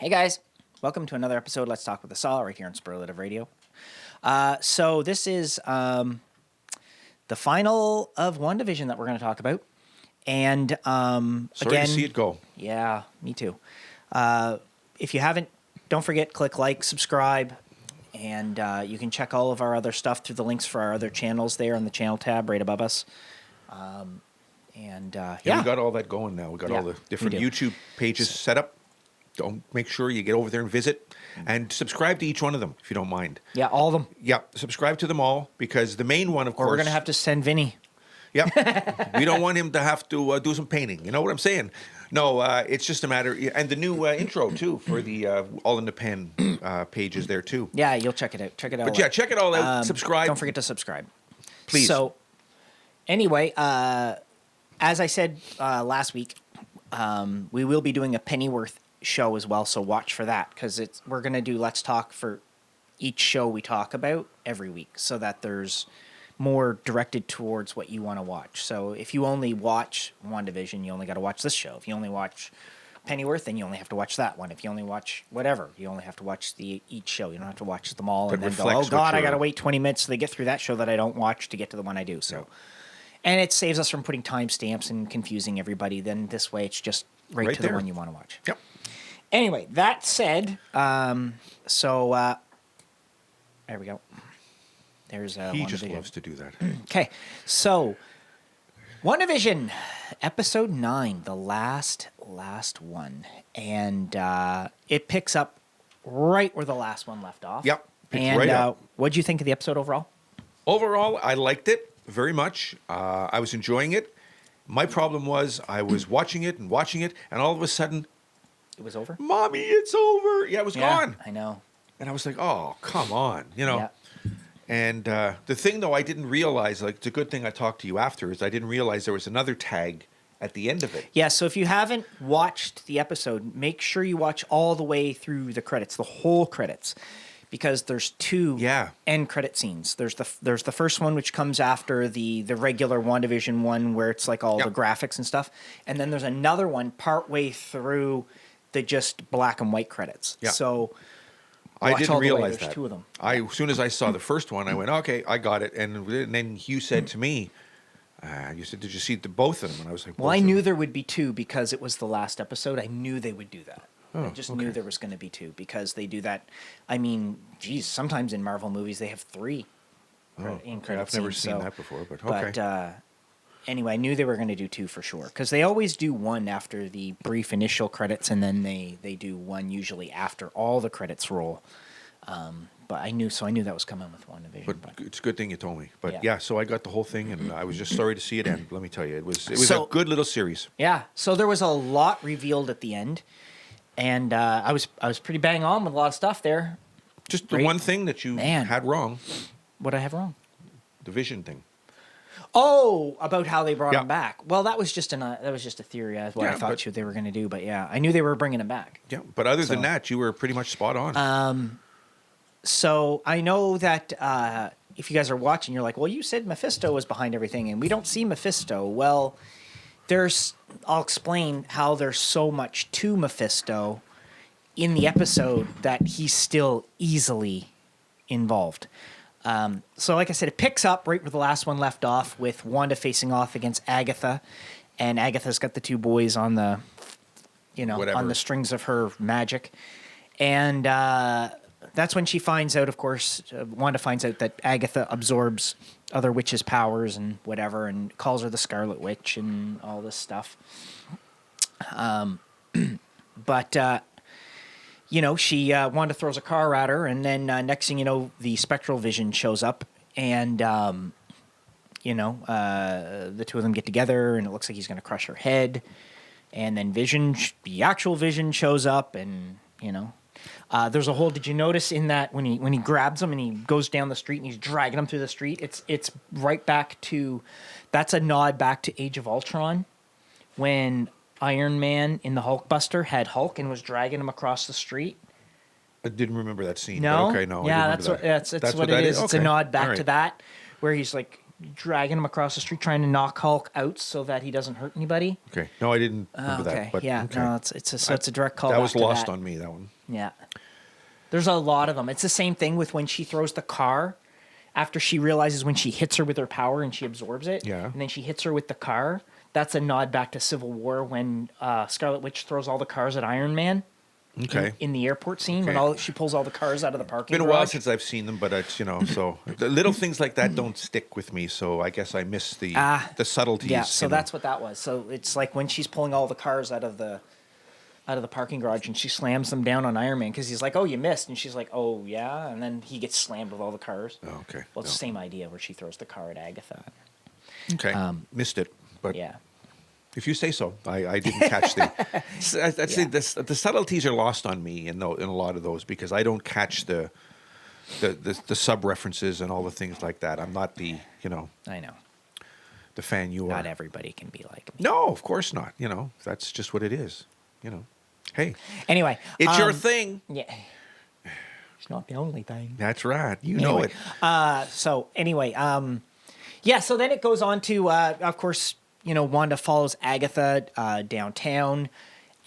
Hey guys, welcome to another episode of Let's Talk with the Saw right here on Superlative Radio. So this is the final of Wandavision that we're going to talk about. And Sorry again, to see it go. Yeah, me too. If you haven't, don't forget, click like, subscribe, and you can check all of our other stuff through the links for our other channels there on the channel tab right above us. Yeah, we got all that going now. We got all the different YouTube pages set up. Don't make sure you get over there and visit and subscribe to each one of them if you don't mind. Yeah, all of them. Yeah, subscribe to them all because the main one, of course. Or we're going to have to send Vinny. Yeah, we don't want him to have to do some painting. You know what I'm saying? No, it's just a matter, and the new intro too for the All in the Pen pages there too. Yeah, you'll check it out. Check it out. But yeah, check it all out. Subscribe. Don't forget to subscribe, please. So, anyway, as I said last week, we will be doing a Pennyworth show as well. So watch for that because we're going to do Let's Talk for each show we talk about every week, so that there's more directed towards what you want to watch. So if you only watch WandaVision, you only got to watch this show. If you only watch Pennyworth, then you only have to watch that one. If you only watch whatever, you only have to watch each show. You don't have to watch them all and then go, oh God, I got to wait 20 minutes so they get through that show that I don't watch to get to the one I do. So, and it saves us from putting timestamps and confusing everybody. Then this way it's just right to the one you want to watch. Yep. Anyway, that said, there we go. There's he just loves to do that. Okay, so WandaVision, episode 9, the last one, and it picks up right where the last one left off. Yep, and right up. What'd you think of the episode overall? Overall, I liked it very much. I was enjoying it. My problem was I was watching it, and all of a sudden, it was over. Mommy, it's over. Yeah, it was gone. I know. And I was like, oh, come on, you know. Yeah. And the thing, though, I didn't realize, like, it's a good thing I talked to you after, is I didn't realize there was another tag at the end of it. Yeah, so if you haven't watched the episode, make sure you watch all the way through the credits, the whole credits, because there's two end credit scenes. There's the first one, which comes after the regular WandaVision one, where it's like all the graphics and stuff. And then there's another one partway through the just black and white credits. Yeah. So I didn't realize that. There's two of them. As soon as I saw the first one, I went, okay, I got it. And then Hugh said to me, you said, did you see both of them? And I was like, well, I knew there would be two because it was the last episode. I knew they would do that. I just knew there was going to be two because they do that. I mean, geez, sometimes in Marvel movies they have three in credit I've never seen that before, but okay. But anyway, I knew they were going to do two for sure because they always do one after the brief initial credits, and then they do one usually after all the credits roll. But I knew that was coming with WandaVision. But it's a good thing you told me. But yeah, so I got the whole thing, and I was just sorry to see it end. Let me tell you, it was a good little series. Yeah. So there was a lot revealed at the end, and I was pretty bang on with a lot of stuff there. Just the one thing that you had wrong. What'd I have wrong? The Vision thing. Oh, about how they brought him back. Well, that was just a theory as what I thought they were going to do. But yeah, I knew they were bringing him back. Yeah, but other than that, you were pretty much spot on. So I know that if you guys are watching, you're like, well, you said Mephisto was behind everything, and we don't see Mephisto. Well, I'll explain how there's so much to Mephisto in the episode that he's still easily involved. So like I said, it picks up right where the last one left off with Wanda facing off against Agatha, and Agatha's got the two boys on the, on the strings of her magic. And that's when she finds out, of course, Wanda finds out that Agatha absorbs other witches' powers and whatever, and calls her the Scarlet Witch and all this stuff. But Wanda throws a car at her, and then next thing you know, the spectral Vision shows up, and the two of them get together, and it looks like he's going to crush her head. And then the actual Vision shows up, and there's a whole. Did you notice in that when he grabs him and he goes down the street and he's dragging him through the street? It's right back to. That's a nod back to Age of Ultron, when Iron Man in the Hulkbuster had Hulk and was dragging him across the street. I didn't remember that scene. No, but okay, no. Yeah, that's what it is. Okay. It's a nod back to that, where he's like dragging him across the street, trying to knock Hulk out so that he doesn't hurt anybody. Okay. No, I didn't remember Okay, that. But yeah, okay. no, it's a direct call. That was lost on me, that one. Yeah. There's a lot of them. It's the same thing with when she throws the car after she realizes when she hits her with her power and she absorbs it. Yeah. And then she hits her with the car. That's a nod back to Civil War when Scarlet Witch throws all the cars at Iron Man. Okay. In the airport scene Okay. when she pulls all the cars out of the parking Been a while garage. since I've seen them, but it's, so the little things like that don't stick with me. So I guess I miss the subtleties. Yeah, so you know. that's what that was. So it's like when she's pulling all the cars out of the parking garage and she slams them down on Iron Man because he's like, "Oh, you missed," and she's like, "Oh, yeah," and then he gets slammed with all the cars. Oh, okay. Well, it's the same idea where she throws the car at Agatha. Okay. Missed it, but Yeah. if you say so, I didn't catch the. I'd say the subtleties are lost on me in a lot of those because I don't catch the sub references and all the things like that. I'm not the I know. the fan you are. Not everybody can be like me. No, of course not. That's just what it is. Hey, Anyway, it's your thing. Yeah. It's not the only thing. That's right. You know Anyway, it. So anyway, yeah. So then it goes on to, of course, Wanda follows Agatha downtown,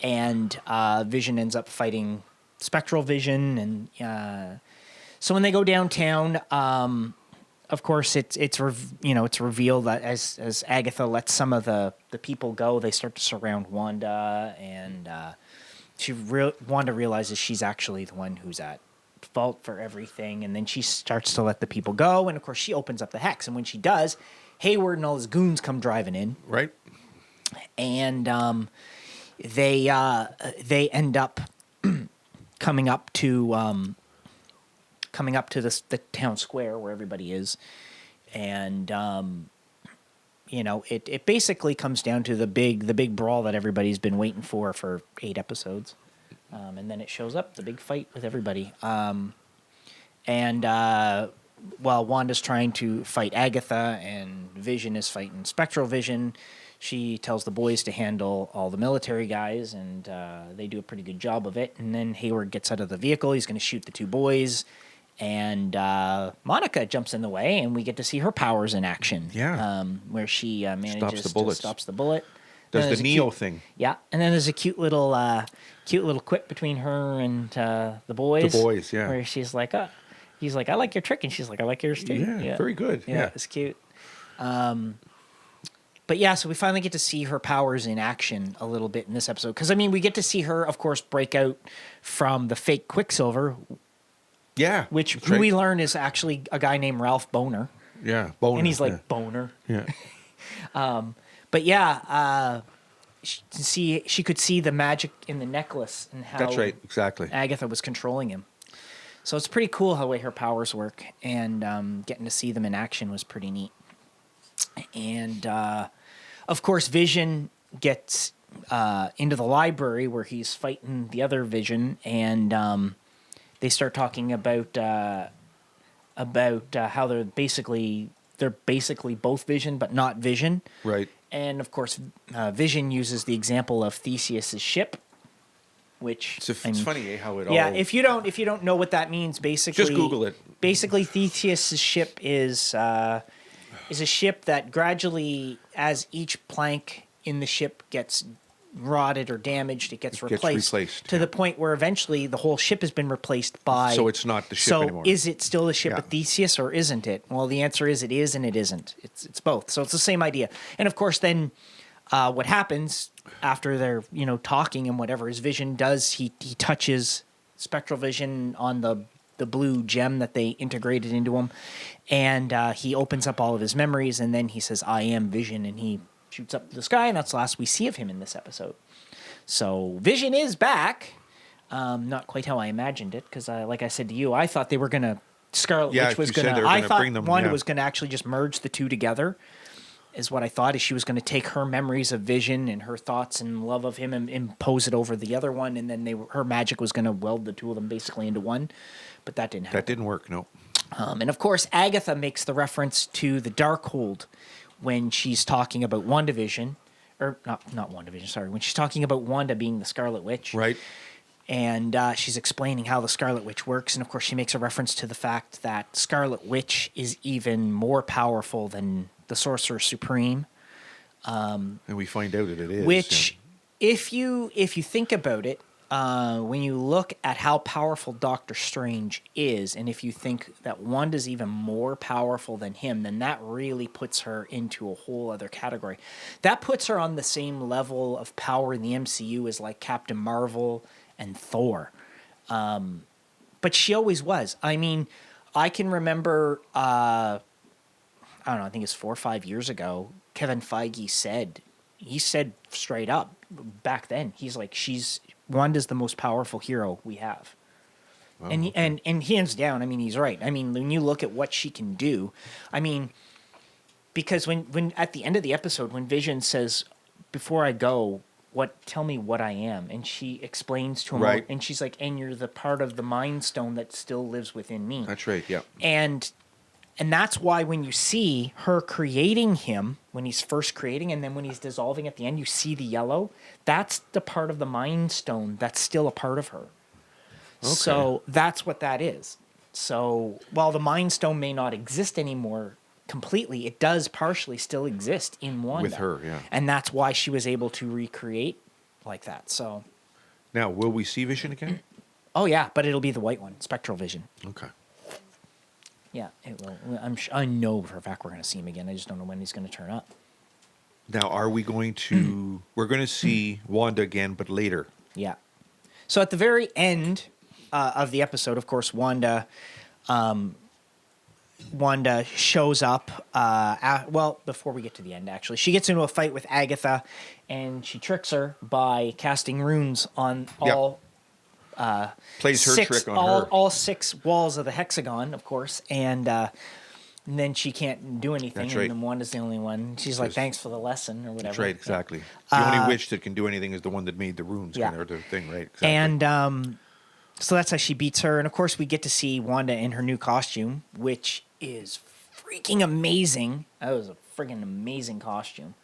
and Vision ends up fighting Spectral Vision, and so when they go downtown, of course, it's revealed that as Agatha lets some of the people go, they start to surround Wanda, and Wanda realizes she's actually the one who's at fault for everything, and then she starts to let the people go, and of course she opens up the hex, and when she does, Hayward and all his goons come driving in, Right. and they end up coming up to the town square where everybody is, and it basically comes down to the big brawl that everybody's been waiting for 8 episodes. And then it shows up, the big fight with everybody. While Wanda's trying to fight Agatha and Vision is fighting Spectral Vision, she tells the boys to handle all the military guys, and they do a pretty good job of it. And then Hayward gets out of the vehicle. He's going to shoot the 2 boys. And Monica jumps in the way, and we get to see her powers in action. Yeah. Where she manages stops the bullet. Does the Neo thing. Yeah, and then there's a cute little quip between her and the boys. The boys, yeah. Where she's like, he's like, "I like your trick," and she's like, "I like yours too." Yeah, very good. Yeah. It's cute. But yeah, so we finally get to see her powers in action a little bit in this episode. Because, we get to see her, of course, break out from the fake Quicksilver. Yeah. Who we learn is actually a guy named Ralph Boner. Yeah, Boner. And he's like, Boner. Yeah. But yeah, she could see the magic in the necklace and how That's right, exactly. Agatha was controlling him. So it's pretty cool how the way her powers work, and getting to see them in action was pretty neat. And of course, Vision gets into the library where he's fighting the other Vision, and they start talking about how they're basically both Vision but not Vision. Right. And of course, Vision uses the example of Theseus's ship, which It's funny how it all. Yeah, if you don't know what that means, basically Just Google it. Basically, Theseus's ship is a ship that gradually, as each plank in the ship gets rotted or damaged, it gets replaced to the point where eventually the whole ship has been replaced by. So it's not the ship anymore. So is it still the ship of Theseus or isn't it? Well, the answer is it is and it isn't. It's both. So it's the same idea. And of course, then what happens after they're talking and whatever, his Vision does he touches Spectral Vision on the blue gem that they integrated into him, and he opens up all of his memories, and then he says, "I am Vision," and he shoots up to the sky, and that's the last we see of him in this episode. So Vision is back. Not quite how I imagined it, because like I said to you, I thought they were gonna Scarlet Witch was gonna. I thought Wanda was gonna actually just merge the two together. Is what I thought. Is she was going to take her memories of Vision and her thoughts and love of him and impose it over the other one, and then her magic was going to weld the two of them basically into one. But that didn't happen. That didn't work. No. And of course, Agatha makes the reference to the Darkhold when she's talking about Wandavision, or not Wandavision. Sorry, when she's talking about Wanda being the Scarlet Witch. Right. And she's explaining how the Scarlet Witch works. And, of course, she makes a reference to the fact that Scarlet Witch is even more powerful than the Sorcerer Supreme. And we find out that it is. Which, if you think about it, when you look at how powerful Doctor Strange is, and if you think that Wanda's even more powerful than him, then that really puts her into a whole other category. That puts her on the same level of power in the MCU as like Captain Marvel and Thor. But she always was. I mean, I can remember, I don't know, I think it's 4 or 5 years ago, Kevin Feige said straight up back then, he's like, Wanda's the most powerful hero we have. Oh, and okay. and hands down, I mean, he's right. I mean, when you look at what she can do, I mean, because when at the end of the episode, when Vision says, "Before I go, tell me what I am," and she explains to him, right. And she's like, "And you're the part of the Mind Stone that still lives within me." That's right. Yeah. And that's why when you see her creating him, when he's first creating, and then when he's dissolving at the end, you see the yellow. That's the part of the Mind Stone that's still a part of her. Okay. So that's what that is. So while the Mind Stone may not exist anymore completely, it does partially still exist in Wanda. With her, yeah. And that's why she was able to recreate like that. So now, will we see Vision again? Oh, yeah, but it'll be the white one, Spectral Vision. Okay. Yeah, it will. I know for a fact we're going to see him again. I just don't know when he's going to turn up. Now, are we going to... we're going to see Wanda again, but later. Yeah. So at the very end of the episode, of course, Wanda shows up. Well, before we get to the end, actually. She gets into a fight with Agatha, and she tricks her by casting runes on all... Yep. Plays her trick on her. All 6 walls of the hexagon, of course, and then she can't do anything. That's right. And then Wanda's the only one. She's like, "Thanks for the lesson," or whatever. That's right, exactly. The only witch that can do anything is the one that made the runes. Yeah. Or the thing, right? Exactly. And so that's how she beats her. And of course, we get to see Wanda in her new costume, which is freaking amazing. That was a freaking amazing costume.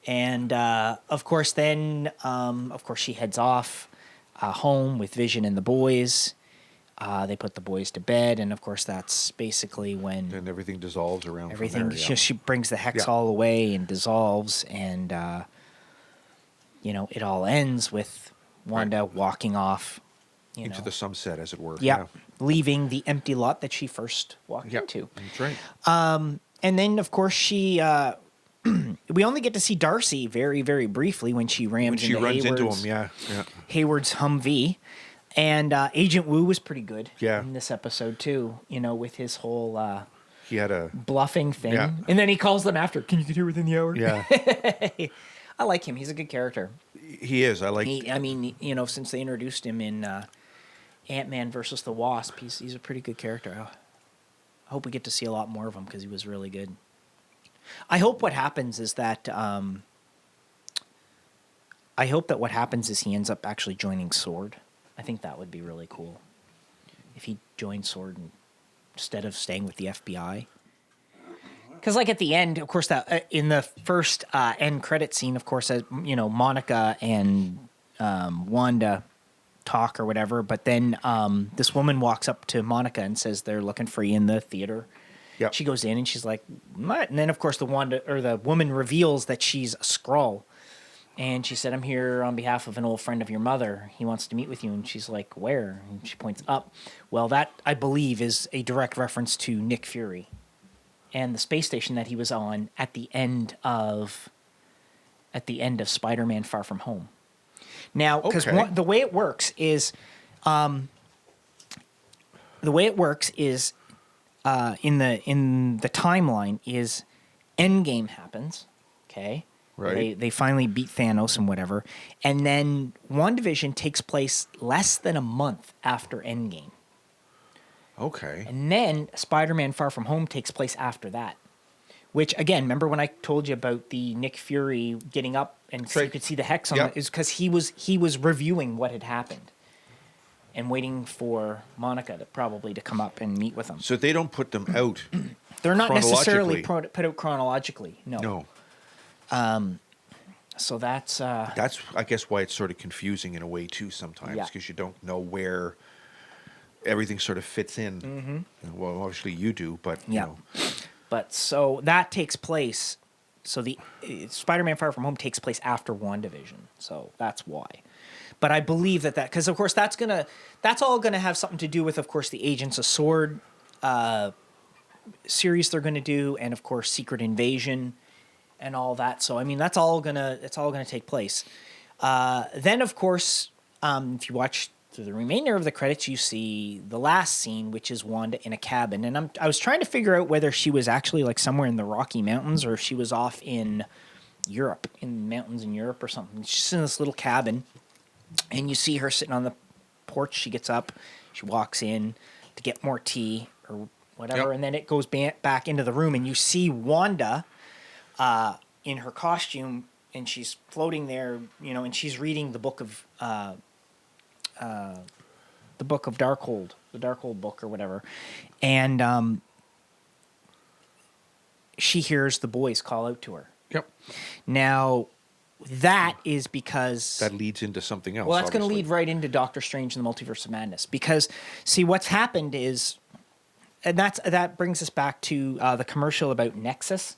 And of course, then she heads off. Home with Vision and the boys. They put the boys to bed, and of course that's basically when... And everything dissolves around everything. From there, yeah. She brings the hex all away and dissolves, and it all ends with Wanda walking off into the sunset, as it were. Yeah, leaving the empty lot that she first walked into. That's right. And then of course she... we only get to see Darcy very, very briefly when she runs into him, Hayward's Humvee. And Agent Woo was pretty good in this episode, too, with his whole he had a bluffing thing. Yeah. And then he calls them after, "Can you get here within the hour?" Yeah. I like him. He's a good character. He is. Since they introduced him in Ant-Man versus the Wasp, he's a pretty good character. I hope we get to see a lot more of him because he was really good. I hope what happens is that he ends up actually joining SWORD. I think that would be really cool if he joined SWORD instead of staying with the FBI. Because, like, at the end, of course, that in the first end credit scene, of course, Monica and Wanda talk or whatever. But then this woman walks up to Monica and says they're looking for you in the theater. Yep. She goes in and she's like, "What?" And then, of course, the woman reveals that she's a Skrull. And she said, "I'm here on behalf of an old friend of your mother. He wants to meet with you." And she's like, "Where?" And she points up. Well, that, I believe, is a direct reference to Nick Fury and the space station that he was on at the end of Spider-Man: Far From Home. Now, because the way it works is in the timeline is Endgame happens, okay? Right. They finally beat Thanos and whatever, and then WandaVision takes place less than a month after Endgame. Okay. And then Spider-Man: Far From Home takes place after that. Which, again, remember when I told you about the Nick Fury getting up and so you could see the hex on it? Is because he was reviewing what had happened and waiting for Monica to come up and meet with him. So they don't put them out. They're not necessarily put out chronologically. No. So that's That's, I guess, why it's sort of confusing in a way too sometimes, Yeah. because you don't know where everything sort of fits in. Well, obviously you do, but you Yeah. know, But so that takes place. So the Spider-Man: Far From Home takes place after WandaVision. So that's why. But I believe that because of course that's all gonna have something to do with, of course, the Agents of Sword series they're gonna do, and of course Secret Invasion and all that. So I mean it's all gonna take place. Then of course, if you watch through the remainder of the credits, you see the last scene, which is Wanda in a cabin, and I was trying to figure out whether she was actually like somewhere in the Rocky Mountains or if she was off in Europe, in mountains in Europe or something. She's in this little cabin, and you see her sitting on the porch. She gets up, she walks in to get more tea or whatever, Yep. and then it goes back into the room, and you see Wanda in her costume, and she's floating there, and she's reading the book of Darkhold, the Darkhold book or whatever, and she hears the boys call out to her. yep, Now, that is because that leads into something else. well, that's going to obviously. lead right into Doctor Strange and the Multiverse of Madness. Because, see, what's happened is, and that brings us back to the commercial about Nexus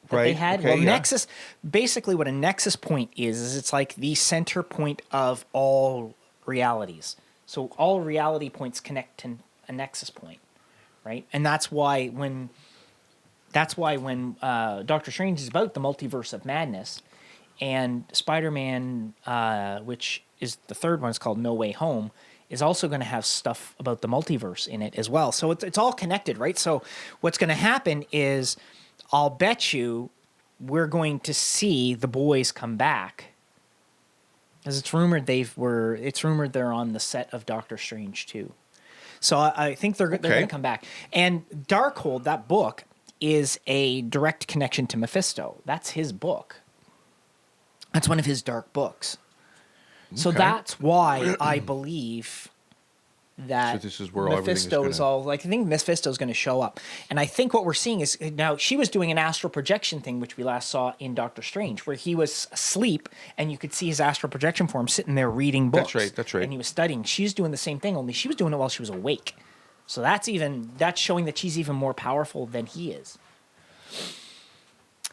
that they Right, had. okay, Well, yeah. Nexus, basically what a Nexus point is it's like the center point of all realities. So all reality points connect to a Nexus point, right? And that's why when Doctor Strange is about the Multiverse of Madness, and Spider-Man, which is the third one, is called No Way Home, is also going to have stuff about the multiverse in it as well. So it's all connected, right? So what's going to happen is, I'll bet you we're going to see the boys come back, because it's rumored they're on the set of Doctor Strange 2. So I think they're going to come back. And Darkhold, that book, is a direct connection to Mephisto. That's his book. That's one of his dark books. So Okay. that's why I believe that So this is where everything is Mephisto is gonna- all like, I think Mephisto is going to show up. And I think what we're seeing is, now she was doing an astral projection thing, which we last saw in Doctor Strange, where he was asleep and you could see his astral projection form sitting there reading books. That's right. And he was studying. She's doing the same thing, only she was doing it while she was awake. So that's showing that she's even more powerful than he is.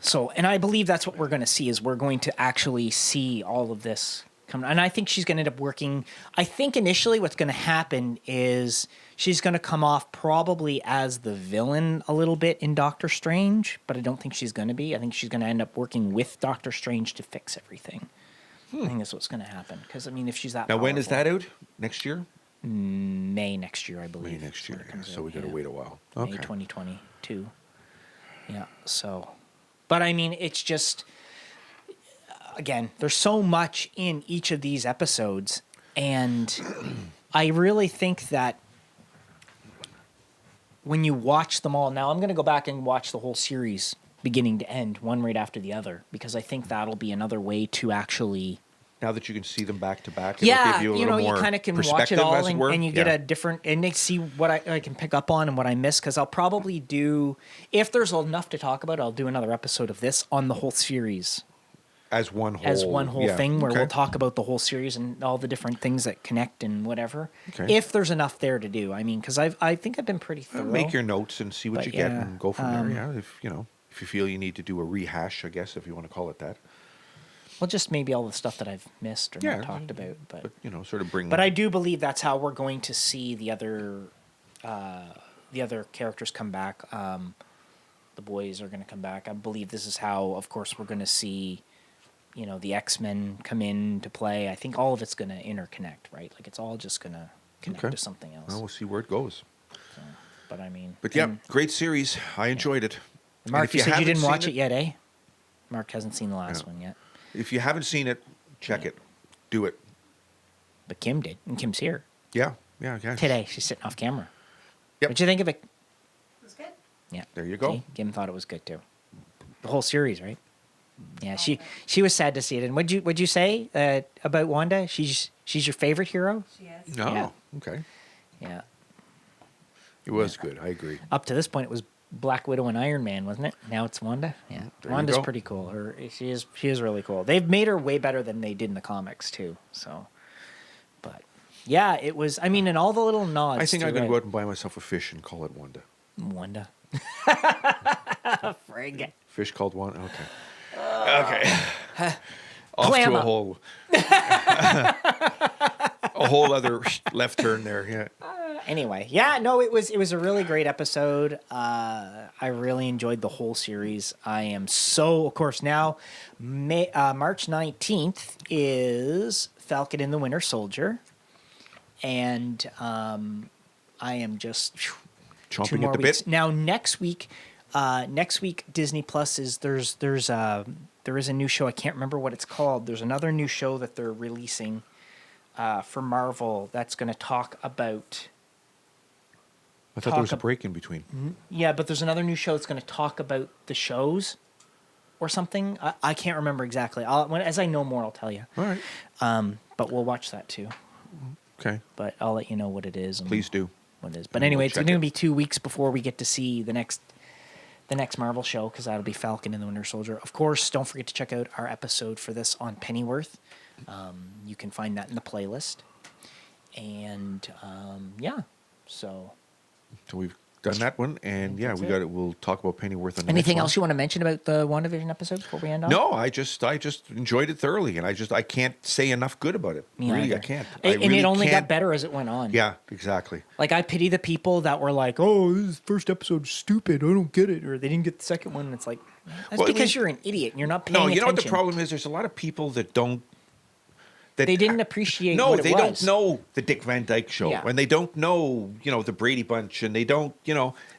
So, and I believe that's what we're going to see, is we're going to actually see all of this come. And I think she's going to end up working. I think initially what's going to happen is she's going to come off probably as the villain a little bit in Doctor Strange, but I don't think she's going to be. I think she's going to end up working with Doctor Strange to fix everything. I think that's what's going to happen. Because, I mean, if she's that Now, when is powerful- that out? Next year? May next year, I believe. May next year. When it Yeah. comes So out, we got to yeah. wait a while. May Okay. 2022. Yeah, so. But I mean, it's just, again, there's so much in each of these episodes. And I really think that when you watch them all, now I'm going to go back and watch the whole series beginning to end, one right after the other, because I think that'll be another way to actually. Now that you can see them back to back, it'll Yeah, give you a little you more kind of can watch it perspective, all, as it were. and you get Yeah. a different, and they see what I can pick up on and what I miss. Because I'll probably do, if there's enough to talk about, I'll do another episode of this on the whole series as one whole yeah. thing, where Okay. we'll talk about the whole series and all the different things that connect and whatever. Okay. If there's enough there to do, I mean, because I think I've been pretty thorough. Make your notes and see what But you get yeah, and go from there. Yeah, if you feel you need to do a rehash, I guess, if you want to call it that. Well, just maybe all the stuff that I've missed or Yeah, not talked about, but Sort of bring. But I do believe that's how we're going to see the other characters come back. The boys are going to come back. I believe this is how, of course, we're going to see, the X-Men come into play. I think all of it's going to interconnect, right? Like it's all just going to connect Okay. to something else. Well, we'll see where it goes. So, but I mean, But yeah, and great series. I enjoyed it. And Mark, if you said you haven't didn't seen watch it yet, eh? Mark hasn't seen the last Yeah. one yet, If you haven't seen it, check it. Do it. but Kim did, and Kim's here Yeah. today. She's sitting off camera. Yep. What'd you think of it? It was good. Yeah. There you go. See? Kim thought it was good too. The whole series, right? Yeah, she was sad to see it. And what'd you say about Wanda? She's your favorite hero? She is. No. Yeah. Okay. Yeah. It was good. I agree. Up to this point, it was Black Widow and Iron Man, wasn't it? Now it's Wanda. Yeah, There you Wanda's go. pretty cool. She is really cool. They've made her way better than they did in the comics too. So, but yeah, it was. I mean, and all the little nods. I think I'm to going to it. go out and buy myself a fish and call it Wanda. Wanda. Frig. Fish called Wanda. Okay. Okay. Off Clam to a up. whole a whole other left turn there. Yeah. Anyway, yeah, no, it was a really great episode. I really enjoyed the whole series. I am so, of course, now March 19th is Falcon and the Winter Soldier, and I am just two Chomping more at the weeks. bit. Now next week Disney Plus is there is a new show. I can't remember what it's called. There's another new show that they're releasing for Marvel that's going to talk about. I thought there was a break in between. Yeah, but there's another new show that's going to talk about the shows or something. I can't remember exactly. As I know more, I'll tell you. All right. But we'll watch that too. Okay. But I'll let you know what it is. And Please do. what it is. But And anyway, we'll it's check going to it. be 2 weeks before we get to see the next Marvel show, because that'll be Falcon and the Winter Soldier. Of course, don't forget to check out our episode for this on Pennyworth. You can find that in the playlist. And yeah, so. So we've done that one, and yeah, That's we it. got it. We'll talk about Pennyworth on the Anything next else you want to mention about the WandaVision episode before we end on? No, I just enjoyed it thoroughly, and I can't say enough good about it. Me really, either. I can't. And I really it only can't. got better as it went on. Yeah, exactly. Like, I pity the people that were like, oh, this first episode's stupid, I don't get it, or they didn't get the second one. And it's like, that's Well, I because mean- you're an idiot and you're not paying No, attention. you know what the problem is? There's a lot of people that don't. That They didn't appreciate No, what it they was. don't know the Dick Van Dyke Show, Yeah. and they don't know, the Brady Bunch, and they don't,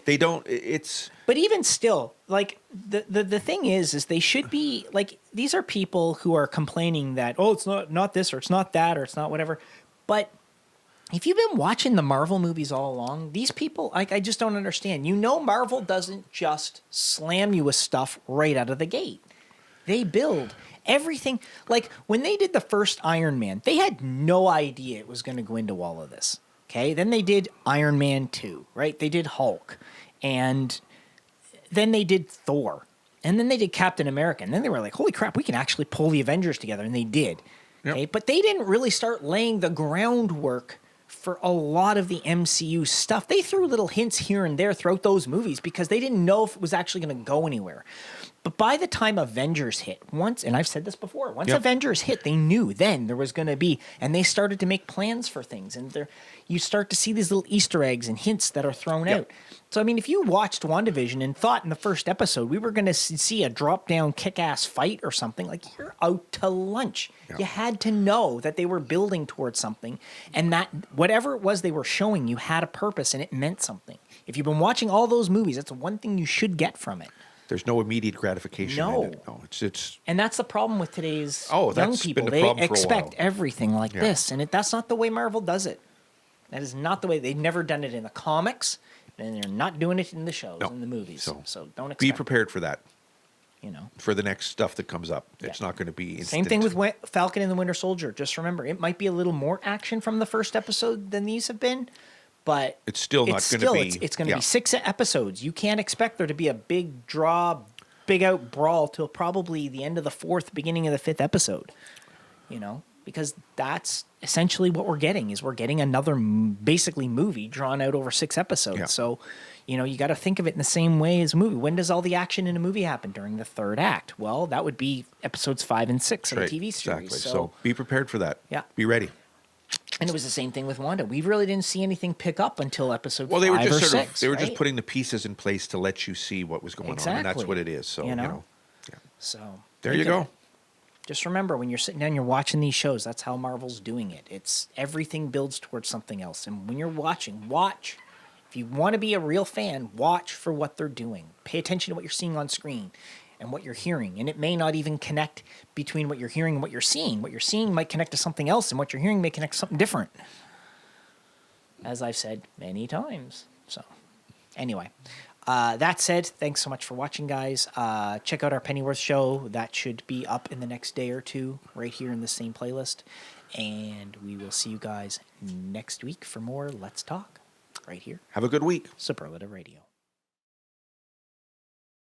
they don't. It's But even still, like, the thing is they should be, like, these are people who are complaining that, oh, it's not this, or it's not that, or it's not whatever. But if you've been watching the Marvel movies all along, these people, like, I just don't understand. Marvel doesn't just slam you with stuff right out of the gate. They build everything. Like, when they did the first Iron Man, they had no idea it was going to go into all of this. Okay? Then they did Iron Man 2, right? They did Hulk. And then they did Thor. And then they did Captain America. And then they were like, holy crap, we can actually pull the Avengers together. And they did. Yep. Okay? But they didn't really start laying the groundwork for a lot of the MCU stuff. They threw little hints here and there throughout those movies because they didn't know if it was actually going to go anywhere. But by the time Avengers hit, and I've said this before, once Yep. Avengers hit, they knew then there was going to be, and they started to make plans for things. And you start to see these little Easter eggs and hints that are thrown Yep. out. So, I mean, if you watched WandaVision and thought in the first episode we were going to see a drop-down kick-ass fight or something, like, you're out to lunch. Yeah. You had to know that they were building towards something, and that whatever it was they were showing you had a purpose and it meant something. If you've been watching all those movies, that's one thing you should get from it. there's no immediate gratification. No. in it. No, it's And that's the problem with today's Oh, young that's been people. the They problem for a expect while. everything like Yeah. this, and that's not the way Marvel does it. That is not the way. They've never done it in the comics, and they're not doing it in the shows, No. in the movies. So, So don't expect. be prepared for that. For the next stuff that comes up. It's Yeah. not going to be instant. Same thing with Falcon and the Winter Soldier. Just remember, it might be a little more action from the first episode than these have been, but It's still not it's gonna still- be- It's going to yeah. be 6 episodes. You can't expect there to be a big draw, big out brawl till probably the end of the 4th, beginning of the 5th episode. Because that's essentially what we're getting. We're getting another basically movie drawn out over 6 episodes. Yeah. So, you got to think of it in the same way as a movie. When does all the action in a movie happen? During the 3rd act. Well, that would be episodes 5 and 6 of Right, the TV series. Exactly. So be prepared for that. Yeah. Be ready. And it was the same thing with Wanda. We really didn't see anything pick up until episode Well, they were 5 just or sort 6. of they were just right? putting the pieces in place to let you see what was going on, and that's Exactly. what it is. So You know? yeah. So There think you of go. it. Just remember, when you're sitting down, you're watching these shows. That's how Marvel's doing it. It's everything builds towards something else. And when you're watching, watch. If you want to be a real fan, watch for what they're doing. Pay attention to what you're seeing on screen and what you're hearing. And it may not even connect between what you're hearing and what you're seeing. What you're seeing might connect to something else, and what you're hearing may connect to something different. As I've said many times. So, anyway. That said, thanks so much for watching, guys. Check out our Pennyworth show. That should be up in the next day or two, right here in the same playlist. And we will see you guys next week for more Let's Talk, right here, Have a good week. Superlative Radio.